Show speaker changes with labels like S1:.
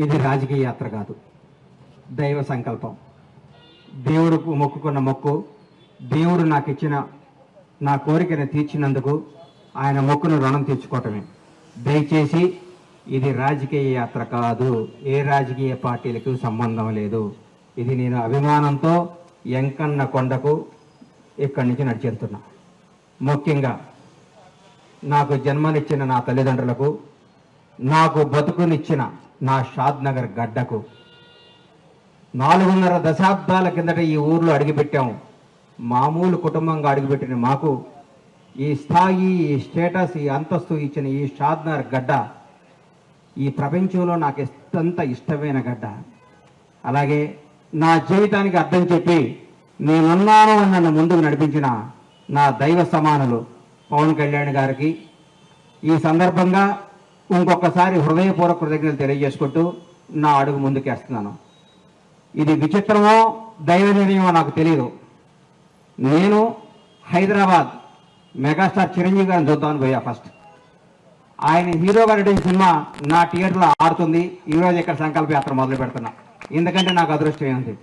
S1: ఇది రాజకీయ యాత్ర కాదు, దైవ సంకల్పం. దేవుడు మొక్కుకున్న మొక్కు, దేవుడు నాకు ఇచ్చిన నా కోరికను తీర్చినందుకు ఆయన మొక్కును రుణం తీర్చుకోవటమే. దయచేసి ఇది రాజకీయ యాత్ర కాదు, ఏ రాజకీయ పార్టీలకు సంబంధం లేదు. ఇది నేను అభిమానంతో ఎంకన్న కొండకు ఇక్కడి నుంచి నడిచెళ్తున్నా. ముఖ్యంగా నాకు జన్మనిచ్చిన నా తల్లిదండ్రులకు, నాకు బతుకునిచ్చిన నా షాద్ నగర్ గడ్డకు, 4.5 దశాబ్దాల కిందట ఈ ఊర్లో అడుగుపెట్టాము. మామూలు కుటుంబంగా అడుగుపెట్టిన మాకు ఈ స్థాయి, ఈ స్టేటస్, ఈ అంతస్తు ఇచ్చిన ఈ షాద్ నగర్ గడ్డ ఈ ప్రపంచంలో నాకు ఎంత ఇష్టమైన గడ్డ. అలాగే నా జీవితానికి అర్థం చెప్పి నేనున్నాను అని నన్ను ముందుకు నడిపించిన నా దైవ సమానులు పవన్ కళ్యాణ్ గారికి ఈ సందర్భంగా ఇంకొకసారి హృదయపూర్వక కృతజ్ఞతలు తెలియజేసుకుంటూ నా అడుగు ముందుకేస్తున్నాను. ఇది విచిత్రమో దైవ నిర్ణయమో నాకు తెలియదు. నేను హైదరాబాద్ మెగాస్టార్ చిరంజీవి గారిని చూద్దామని పోయా. ఫస్ట్ ఆయన హీరోగా నటించిన సినిమా నా థియేటర్లో ఆడుతుంది. ఈరోజు ఇక్కడ సంకల్ప యాత్ర మొదలు పెడుతున్నా. ఎందుకంటే నాకు అదృష్టం ఏంటి,